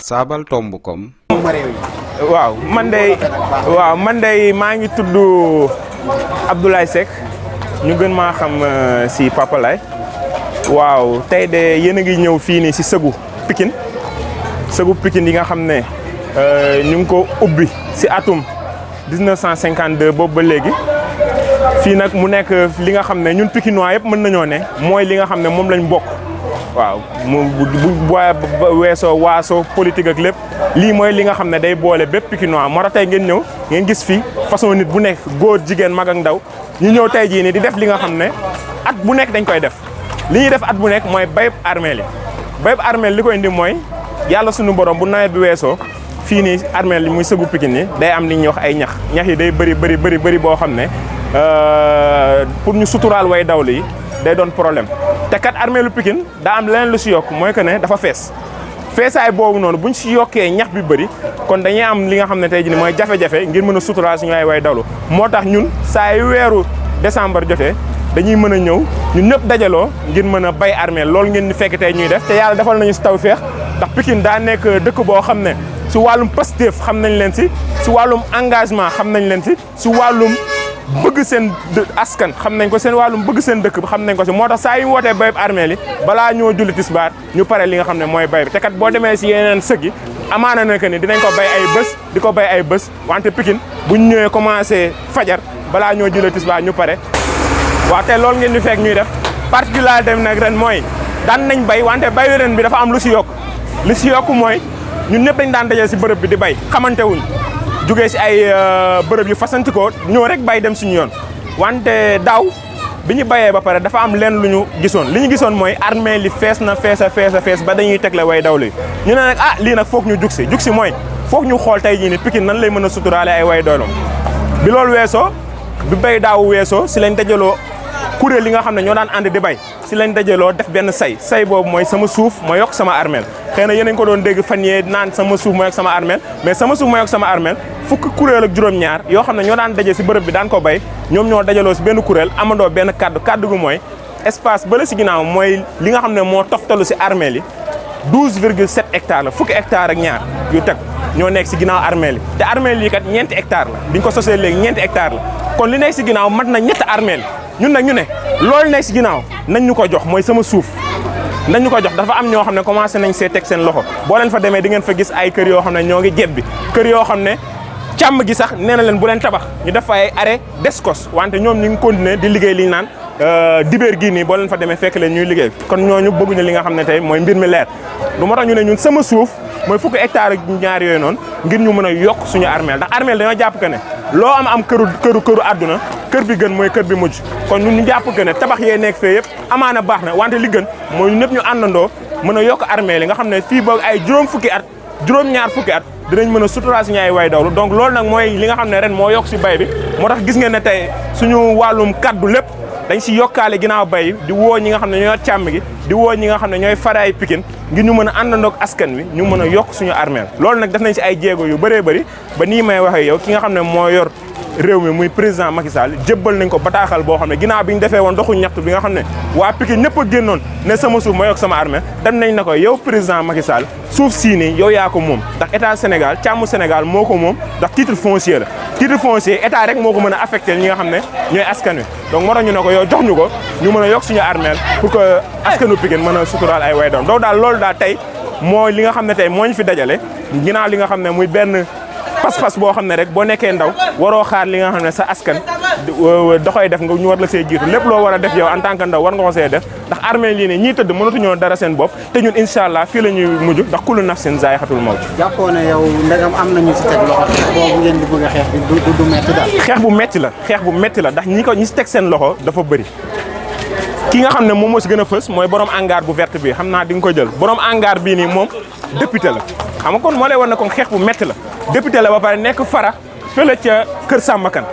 saabal tomb kom. waaw man de maa ngi tudd Abdoulaye Seck ñu gën maa xam si Papa Laye waaw tey de yéen a ngi ñëw fii nii si sëgu Pikine yi nga xam ne ñu ngi ko ubbi si atum 1952 boobu ba léegi fii nag mu nekk li nga xam ne ñun Pikinois yëpp mën nañoo ne mooy li nga xam ne moom lañ bokk. waaw mu bu weesoo waaso politique ak lépp lii mooy li nga xam ne day boole bépp Pikinois moo tax tey ngeen ñëw ngeen gis fii façon nit bu nekk góor jigéen mag ak ndaw ñu ñëw tey jii nii di def li nga xam ne at bu nekk dañ koy def li ñuy def at bu nekk mooy bayub armeel yi bayub armeel li koy indi mooy yàlla suñu borom bu nawet bi weesoo fii nii armeel yi muy sëgu Pikine yi day am li ñuy wax ay ñax yi day bëri boo xam ne pour ñu suturaal way dawlu yi day doon problème te kat armeelu Pikine daa am leneen lu si yokk mooy que ne dafa feesaay boobu noonu buñ si yokkee ñax bi bëri kon dañuy am li nga xam ne tey jii nii mooy jafe-jafe ngir mën a suturaal suñu ay way dawlu moo tax ñun saa yu weeru décembre jotee dañuy mën a ñëw ñun ñëpp dajaloo ngir mën a bay armeel loolu ngeen di fekk tey ñuy def te yàlla defal nañu si tawfeex ndax Pikine daa nekk dëkk boo xam ne si wàllum Pastef xam nañ leen si wàllum engagement xam nañ leen si wàllum bëgg seen askan xam nañ ko seen wàllum bëgg seen dëkk xam nañ ko si moo tax saa yu wootee bayub armeel yi balaa ñoo julli tisbaar ñu pare li nga xam ne mooy bay bi te kat boo demee si yeneen sëg yi amaana na que ni dinañ ko bay ay bés di ko bay ay bés wante Pikine buñ ñëwee commencé fajar balaa ñoo julli tisbaar ñu pare waaw te loolu ngeen di fekk ñuy def particularité dem nag ren mooy daan nañ bay wante bayu ren bi dafa am lu si yokk mooy ñun ñëpp dañ daan dajee si bërëb bi di bay xamante wuñ jugee si ay bërëb yu fasantikoo ñëw rek bay dem suñu yoon wante daaw bi ñu bayee ba pare dafa am leen lu ñu gisoon mooy armée li fees ba dañuy tegle way dawlu ñu ne nag lii nag foog ñu jug si mooy foog ñu xool tey jii ni Pikine nan lay mën a suturaale ay way dawlu bi loolu weesoo bi bay daaw weesoo si lañ dajaloo kuréel yi nga xam ne ñoo daan ànd di bay si lañ dajaloo def benn say boobu mooy sama suuf ma yokk sama armeel xëy na yéen a ngi ko doon dégg fan yee naan sama suuf ma yokk sama armeel mais sama suuf ma yokk sama armeel fukki kuréel ak juróom-ñaar yoo xam ne ñoo daan daje si bërëb bi daan ko bay ñoom ñoo dajaloo si benn kuréel amandoo benn kaddu gu mooy espace bële si ginnaaw mooy li nga xam ne moo toftalu si armeel yi 12,7 hectares la fukki hectares ak ñaar yu teg ñoo nekk si ginnaaw armeel yi te armeel yi kat ñeenti hectares la biñ ko sosee léegi ñeenti hectares la kon li nekk si ginnaaw mat na ñetti armeel ñun nag ñu ne loolu nekk si ginnaaw nañ ñu ko jox mooy sama suuf nañ ñu ko jox dafa am ñoo xam ne commencé nañ see teg seen loxo boo leen fa demee di ngeen fa gis ay kër yoo xam ne ñoo ngi jebbi kër yoo xam ne càmm gi sax nee na leen bu leen tabax ñu def fa ay arrêt d'escos wante ñoom ñu ngi continuer di liggéey li ñu naan dibéer gii nii boo leen fa demee fekk leen ñuy liggéey kon ñooñu bëgguñu li nga xam ne tey mooy mbir mi leer lu moo tax ñu ne ñun sama suuf mooy fukki hectares ak ñaar yooyu noonu ngir ñu mën a yokk suñu armeel ndax armeel dañoo jàpp que ne loo am këru àdduna kër bi gën mooy kër bi mujj kon ñun ñu jàpp que ne tabax yee nekk fee yëpp amaana baax na wante li gën mooy ñun ñëpp ñu àndandoo mën a yokk armeel yi nga xam ne fii boog ay juróom ñaar fukki at dinañ mën a suturaal suñu ay way dawlu donc loolu nag mooy li nga xam ne ren moo yokk si bay bi moo tax gis ngeen ne tey suñu wàllum kaddu lépp dañ si yokkaale ginnaaw bay di woo ñi nga xam ne ñooy càmm gi di woo ñi nga xam ne ñooy faraay Pikine ngir ñu mën a àndandoog askan wi ñu mën a yokk suñu armeel loolu nag def nañ si ay jéego yu bëree bëri ba nii may waxee yow ki nga xam ne moo yor réew mi muy président Macky Sall jébbal nañ ko bataaxal boo xam ne ginnaaw bi ñu defee woon doxu ñaxtu bi nga xam ne waa Pikine ñëpp a génnoon ne sama suuf ma yokk sama armée dem nañ na ko yow président Macky Sall suuf sii nii yow yaa ko moom ndax état Sénégal càmmu Sénégal moo ko moom ndax titre foncier la titre foncier état rek moo ko mën a affecté ñi nga xam ne ñooy askan wi donc moo tax ñu ne ko yow jox ñu ko ñu mën a yokk suñu armeel pour que askanu Pikine mën a suturaal ay way doom donc daal loolu daal tey mooy li nga xam ne tey moo ñu fi dajale ginnaaw li nga xam ne muy benn pas-pas boo xam ne rek boo nekkee ndaw waroo xaar li nga xam ne sa askan doxoy def nga ñu war la see jiitu lépp loo war a def yow en tant que ndaw war nga ko see def ndax armée lii ne ñii tëdd mënatuñoo dara seen bopp te ñun incha allah fii la ñuy mujj ndax kullu nafsin zaa'iqatul mawt. jàppoo ne yow ndegam am nañu si teg loxo boobu ngeen di bëgg a xeex bi du metti daal. xeex bu metti la ndax ñi si teg seen loxo dafa bëri ki nga xam ne moom moo si gën a fës mooy borom hangar bu verte bi xam naa di nga ko jël borom hangar bii nii moom député la xam nga kon moo lay war ne kon xeex bu metti la député la ba pare nekk fara fële ca Kër Sàmmakan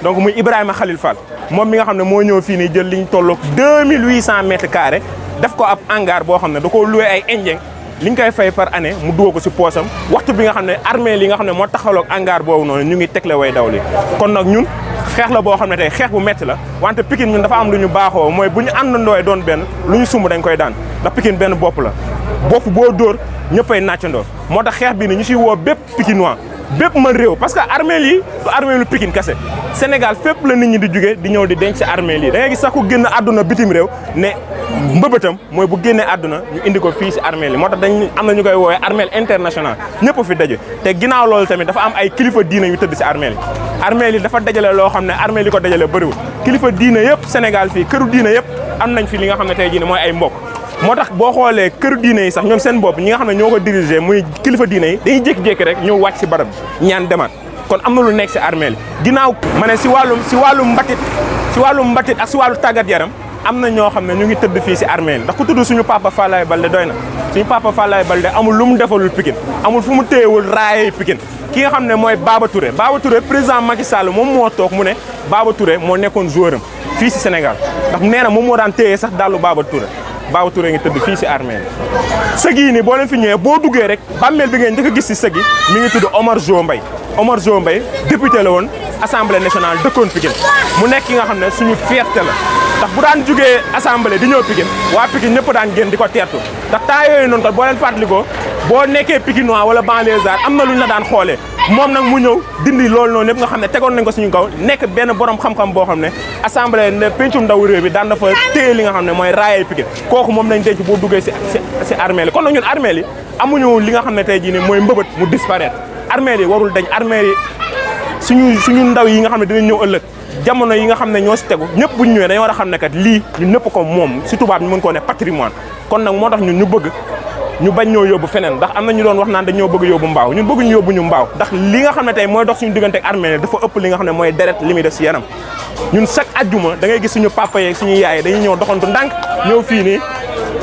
donc muy Ibrahima Khalil Fall moom mi nga xam ne moo ñëw fii nii jël liñ tolloog 2800 mètres carrés def ko ab hangar boo xam ne da koo loué ay indien li ñu koy fay par année mu dugal ko si poosam waxtu bi nga xam ne armée li nga xam ne moo taxaloog hangar boobu noonu ñu ngi tegle way daw li kon nag ñun xeex la boo xam ne tey xeex bu metti la wante Pikine ñun dafa am lu ñu baaxoo mooy bu ñu àndandooy doon benn lu ñu sumb dañ koy daan ndax Pikine benn bopp la bopp boo dóor ñëppay nàccandoo moo tax xeex bi ni ñu siy woo bépp Pikinois bépp mën réew parce que armeel yi du armeelu Pikine kese Sénégal fépp la nit ñi di jóge di ñëw di denc ci armeel yi da ngay gis sax ku génn àdduna bitim réew ne mbëbëtam mooy bu génnee àdduna ñu indi ko fii si armeel yi moo tax dañ am na ñu koy woowee armeel international ñëpp fi daje te ginnaaw loolu tamit dafa am ay kilifa diine yu tëdd si armeel yi armeel yi dafa dajale loo xam ne armeel yi ko dajale bëriwul kilifa diine yëpp Sénégal fii këru diine yëpp am nañ fi li nga xam ne tey jii ne mooy ay mbokk moo tax boo xoolee këru diine yi sax ñoom seen bopp ñi nga xam ne ñoo ko dirigé muy kilifa diine yi dañuy jékki-jékki rek ñëw wàcc si barab ñaan demaat kon am na lu nekk si armeel yi ginnaaw ma ne si wàllum mbatit ak si wàllu tàggat yaram am na ñoo xam ne ñu ngi tëdd fii si armeel yi ndax ku tudd suñu papa Falaye Baldé doy na suñu papa Falaye Baldé amul lu mu defalul Pikine amul fu mu téyewul raayee Pikine ki nga xam ne mooy Baba Touré président Macky Sall moom moo toog mu ne Baba Touré moo nekkoon joueur am fii si Sénégal ndax nee na moom moo daan téye sax dallu Baba Touré ngi tëdd fii si armeel sëg yi nii boo leen fi ñëwee boo duggee rek bàmmeel bi ngeen njëkk a gis si sëg yi mi ngi tudd Omar Jo Mbaye député la woon assemblée nationale dëkkoon Pikine mu nekk ki nga xam ne suñu fierté la ndax bu daan jugee assemblée di ñëw Pikine waa Pikine ñëpp daan génn di ko teertu ndax temps yooyu noonu kat boo leen fàttalikoo boo nekkee Pikinois wala banlieusard am na lu ñu la daan xoolee moom nag mu ñëw dindi loolu noonu yëpp nga xam ne tegoon nañ ko suñu kaw nekk benn borom xam-xam boo xam ne assemblée ne pencum ndaw réew bi daan na fa téye li nga xam ne mooy raayay Pikine kooku moom lañ denc boo duggee si armeel yi kon nag ñun armeel yi amuñu li nga xam ne tey jii nii mooy mbëbët mu disparaître armeel yi warul dañ armeel yi suñu ndaw yi nga xam ne dinañ ñëw ëllëg jamono yi nga xam ne ñoo si tegu ñëpp bu ñu ñëwee dañoo war a xam ne kat lii ñun ñëpp ko moom si tubaab ñu mën koo ne patrimoine kon nag moo tax ñun ñu bëgg ñu bañ ñoo yóbbu feneen ndax am na ñu doon wax naan dañoo bëgg yóbbu mbaaw ñun bëgguñu yóbbu ñu mbaaw ndax li nga xam ne tey mooy dox suñu diggante ak armée dafa ëpp li nga xam ne mooy deret li muy def si yaram ñun chaque ajjuma da ngay gis suñu papa yeeg suñu yaay dañuy ñëw doxantu ndànk ñëw fii nii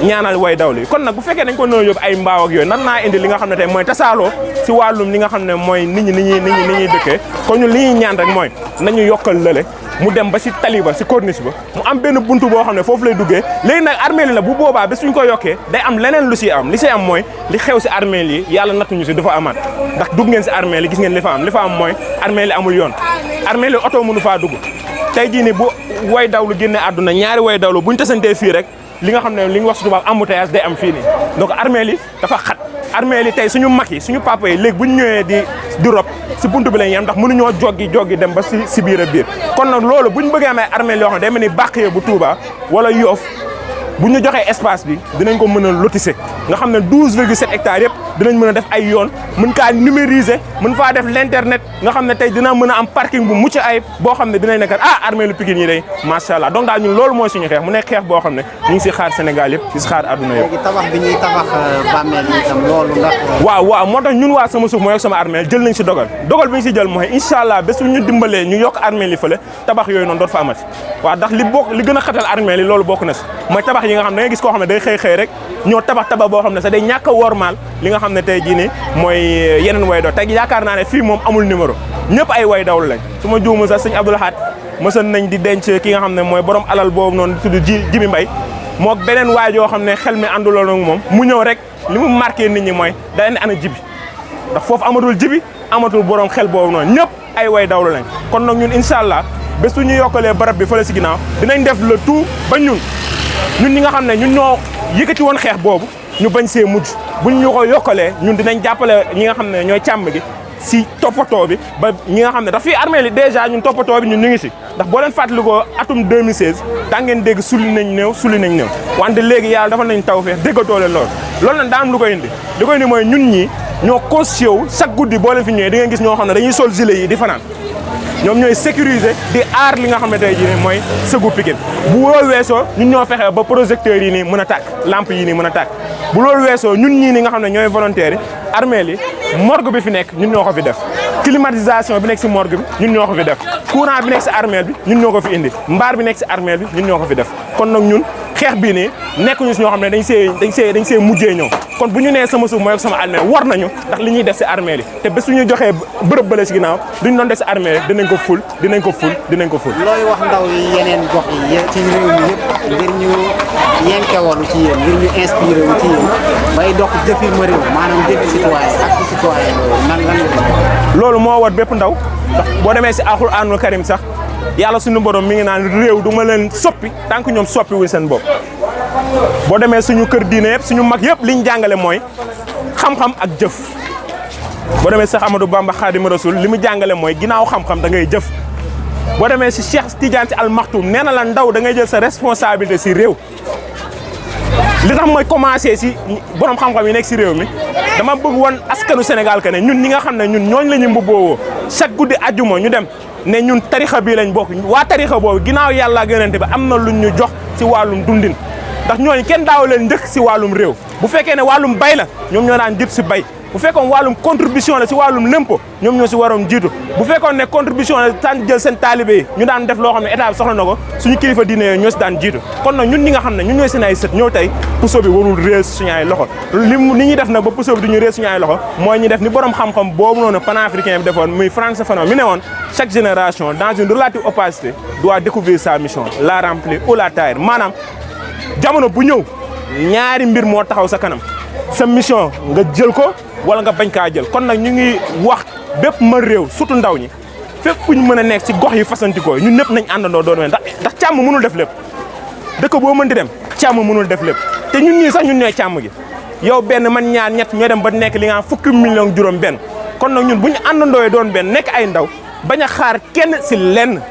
ñaanal way dawli kon nag bu fekkee dañ ko noo yóbbu ay mbaaw ak yooyu nan naa indi li nga xam ne tey mooy tasaaloo si wàllum li nga xam ne mooy nit ñi dëkkee kon ñun li ñuy ñaan rek mooy nañu yokkal lële mu dem ba si taliba si corniche ba mu am benn buntu boo xam ne foofu lay duggee léegi nag armeel yi nag bu boobaa ba suñ ko yokkee day am leneen lu si am li si am mooy li xew si armeel yi yàlla nattuñu si dafa amaat ndax dugg ngeen si armeel yi gis ngeen li fa am mooy armeel yi amul yoon armeel yi oto mënu faa dugg tey jii ni bu way dawlu génne àdduna ñaari way dawlu buñ tasantee fii rek li nga xam ne li nga wax si tubaab embouteillage day am fii nii donc armeel yi dafa xat armeel yi tey suñu mag yi suñu papa yi léegi bu ñu ñëwee di rob si buntu bi lañ yem ndax mënuñoo joggi dem ba si biir a biir kon nag loolu bu ñu bëggee amee armeel yoo xam ne day mel ni Bakhye bu Touba wala Yoff bu ñu joxee espace bi dinañ ko mën a lotisser nga xam ne 12,7 hectares yëpp dinañ mën a def ay yoon mën kaa numériser mën faa def l'internet nga xam ne tey dina mën a am parking bu mucc ayib boo xam ne dinañ nekkat armeelu Pikine yi day macha allah donc daal ñun loolu mooy suñu xeex mu nekk xeex boo xam ne ñu ngi si xaar Sénégal yëpp di si xaar àdduna yëpp. léegi tabax bi ñuy tabax bàmmeel yi itam loolu ndax. waaw moo tax ñun waa sama suuf mooy ak sama armeel jël nañ si dogal bi ñu si jël mooy incha allah bés ñu dimbalee ñu yokk armeel yi fële tabax yooyu noonu doot fa amati waaw ndax li gën a xatal armeel yi loolu bokk na si mooy tabax yi nga xam ne da ngay gis koo xam ne day xëy rek ñoo tabax boo xam ne sax day ñàkk a wormaal li nga xam ne tey jii nii mooy yeneen way daw tey yaakaar naa ne fii moom amul numéro ñëpp ay way dawlu lañ su ma juumul sax sëñ Abdou Lahad mësan nañ di denc ki nga xam ne mooy borom alal boobu noonu tudd Jibi Mbay moo beneen waay yoo xam ne xel mi ànduloon ak moom mu ñëw rek li mu marqué nit ñi mooy da leen ana jibi ndax foofu amatul jibi amatul borom xel boobu noonu ñëpp ay way dawlu lañ kon nag ñun incha allah bés su ñu yokkalee barab bi fële si ginnaaw dinañ def le tout ba ñun ñi nga xam ne ñun ñoo yëkkati woon xeex boobu ñu bañ see mujj buñ ñu ko yokkalee ñun dinañ jàppale ñi nga xam ne ñooy càmm gi si toppatoo bi ba ñi nga xam ne daf fii armée li dèjà ñun toppatoo bi ñun ñu ngi si ndax boo leen fàttalikoo atum 2016 daa ngeen dégg suli nañ néew wante léegi yàlla dafa nañ taw feex déggatoo leen loolu nag daa am lu koy indi li koy indi mooy ñun ñii ñoo conscient wu chaque guddi boo leen fi ñëwee di ngeen gis ñoo xam ne dañuy sol gilet yi di fanaan ñoom ñooy sécuriser di aar li nga xam ne tey jii nii mooy sëgu Pikine bu loolu weesoo ñun ñoo fexe ba projecteurs yi nii mën a tàkk lampe yi nii mën a tàkk bu loolu weesoo ñun ñii ni nga xam ne ñooy volontaires yi armeel yi morgue bi fi nekk ñun ñoo ko fi def climatisation bi nekk si morgue bi ñun ñoo ko fi def courant bi nekk si armeel bi ñun ñoo ko fi indi mbaar bi nekk si armeel bi ñun ñoo ko fi def kon nag ñun xeex bii nii nekkuñu si ñoo xam ne dañ see mujjee ñëw kon bu ñu nee sama suuf mooy ak sama armeel war nañu ndax li ñuy def si armeel yi te bés suñu joxee bërëb bële si ginnaaw duñ doon def si armeel yi dinañ ko ful looy wax ndaw yi yeneen gox yi ci réew mi yëpp ngir ñu yenkewalu ci yéen ngir ñu inspiré wu ci yéen bay dox jëfir ma réew maanaam jëfi citoyen ak citoyen nan loolu moo war bépp ndaw ndax boo demee si Alxuraanul Karim sax yàlla suñu borom mi ngi naan réew du ma leen soppi tant que ñoom soppi wuñ seen bopp boo demee suñu kër diine yëpp suñu mag yëpp liñ jàngale mooy xam-xam ak jëf boo demee Cheikh Amadou Bamba Khadimou Rassoul li mu jàngale mooy ginnaaw xam-xam da ngay jëf boo demee si Cheikh Tidiane Sy Al Maktoum nee na la ndaw da ngay jël sa responsabilité si réew li tax mooy commencé si borom xam-xam yi nekk si réew mi dama bëgg woon askanu Sénégal que ne ñun ñi nga xam ne ñun ñooñ la ñu mbubboo chaque guddi àjjuma ñu dem ne ñun tarixa bii lañ bokk waa tarixa boobu ginnaaw yàlla ak yonent bi am na luñ ñu jox si wàllum dundin ndax ñooñu kenn daaw leen njëkk si wàllum réew bu fekkee ne wàllum bay la ñoom ñoo daan jiitu si bay bu fekkoon wàllum contribution la si wàllum lempo ñoom ñoo si waroon jiitu bu fekkoon ne contribution la daan jël seen taalibe yi ñu daan def loo xam ne état bi soxla na ko suñu kilifa diine yooyu ñoo si daan jiitu kon nag ñun ñi nga xam ne ñun ñooy seen ay sët ñëw tey puso bi warul réer suñu ay loxo ni ñuy def nag ba puso bi du ñu réer suñu ay loxo mooy ñu def ni borom xam-xam boobu noonu panafricain bi defoon muy Frantz Fanon mi ne woon chaque génération dans une relative opacité doit découvrir sa mission la remplir ou la trahir maanaam jamono bu ñëw ñaari mbir moo taxaw sa kanam sa mission nga jël ko wala nga bañ kaa jël kon nag ñu ngi wax bépp ma réew surtout ndaw ñi fépp fu ñu mën a nekk si gox yi fasantikoo ñun ñëpp nañ àndandoo doon ndax càmm mënul def lépp dëkk boo mën di dem càmm mënul def lépp te ñun ñii sax ñun ñooy càmm gi yow benn man ñaar ñett ñoo dem ba nekk li nga fukki million juróom benn kon nag ñun bu ñu àndandooyee doon benn nekk ay ndaw bañ a xaar kenn si lenn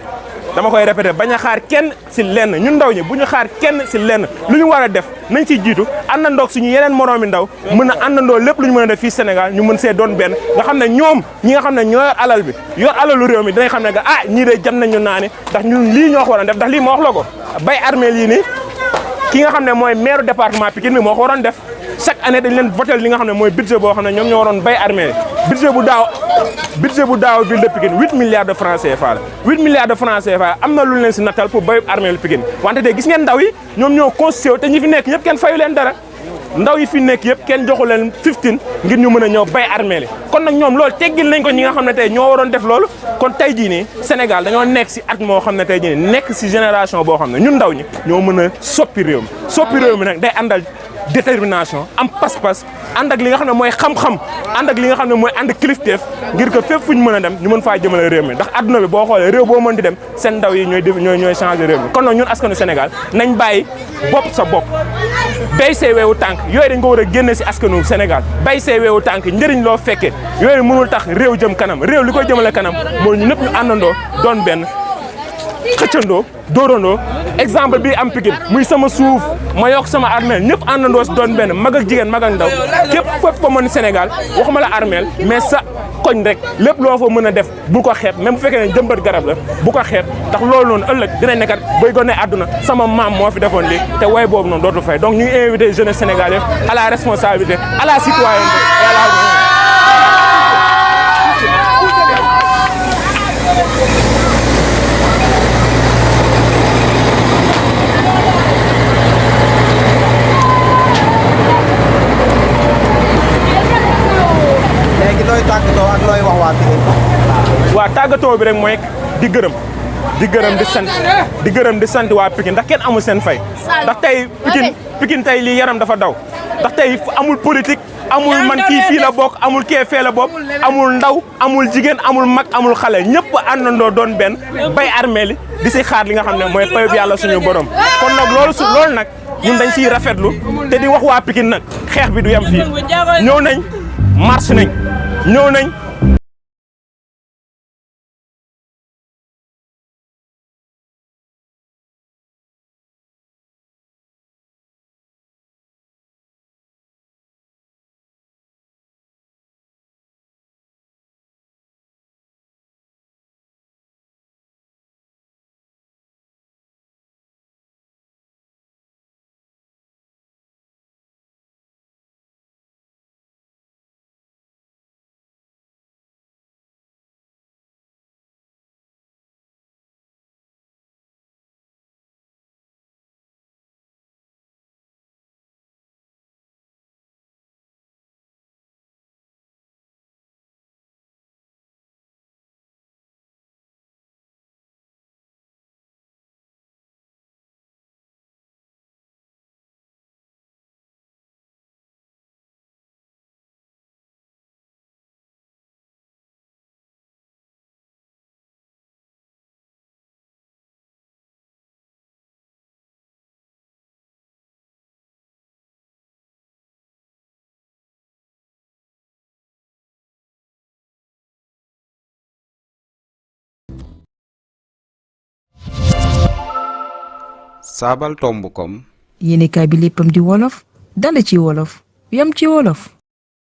dama koy répété bañ a xaar kenn si lenn ñun ndaw ñi bu ñu xaar kenn si lenn lu ñu war a def nañ ciy jiitu àndandoog suñu yeneen moroomi ndaw mën a àndandoo lépp lu ñu mën a def fii Sénégal ñu mën see doon benn nga xam ne ñoom ñi nga xam ne ñoo yor alal bi yor alalu réew mi dinañ xam ne que ah ñii de jam nañu naa ni ndax ñun lii ñoo ko waroon def ndax lii moo wax la ko bay armée lii nii ki nga xam ne mooy maire département Pikine bi moo ko waroon def chaque année dañ leen voté li nga xam ne mooy budget boo xam ne ñoom ñoo waroon bay armée budget bu daaw ville de Pikine 8 milliards de francs CFA la 8 milliards de francs CFA am na lu leen si nattal pour bay armée lu Pikine wante te gis ngeen ndaw yi ñoom ñoo constitué te ñi fi nekk ñëpp kenn fayu leen dara ndaw yi fi nekk yëpp kenn joxu leen 15 ngir ñu mën a ñëw bay armée li kon nag ñoom loolu teggil nañ ko ñi nga xam ne tey ñoo waroon def loolu kon tey jii nii Sénégal dañoo nekk si at moo xam ne tey jii nii nekk si génération boo xam ne ñun ndaw ñi ñoo mën a soppi réew mi nag day àndal détermination am pas-pas ànd ak li nga xam ne mooy xam-xam ànd ak li nga xam ne mooy ànd kilifteef ngir que fépp fu ñu mën a dem ñu mën faa jëmale réew mi ndax adduna bi boo xoolee réew boo mën di dem seen ndaw yi ñooy changer réew mi kon nag ñun askanu Sénégal nañ bàyyi bopp sa bopp bay see weewu tànk yooyu dañ ko war a génne si askanu Sénégal bay see weewu tànk njëriñ loo fekkee yooyu mënul tax réew jëm kanam réew li koy jëmale kanam mooy ñu ñëpp ñu àndandoo doon benn xëccandoo dóorandoo exemple bi am Pikine muy sama suuf ma yokk sama armeel ñëpp àndandoo si doon benn mag ak jigéen mag ak ndaw képp fépp fa mën Sénégal waxuma la armeel mais sa koñ rek lépp loo fa mën a def bu ko xeeb même bu fekkee ne jëmbat garab la bu ko xeeb ndax loolu noonu ëllëg dinañ nekkat bay gone àdduna sama maam moo fi defoon lii te way boobu noonu dootul fay donc ñu ngi invité jeunesse sénégalais à la responsabilité à la citoyenneté et à la looy tàggatoo ak looy wax waa Pikine. waa tàggatoo bi rek mooy di gërëm di sant waa Pikine ndax kenn amul seen fay ndax tey Pikine tey lii yaram dafa daw ndax tey amul politique amul man kii fii la bokk amul kee fee la bokk amul ndaw amul jigéen amul mag amul xale ñëpp àndandoo doon benn bay armée li di si xaar li nga xam ne mooy payub yàlla suñu borom kon nag loolu nag ñun dañ siy rafetlu te di wax waa Pikine nag xeex bi du yem fii ñëw nañ marche nañ ñëw nañ Sabaltombukom. yéenekaay bi léppam di wolof dale ci wolof yam ci wolof.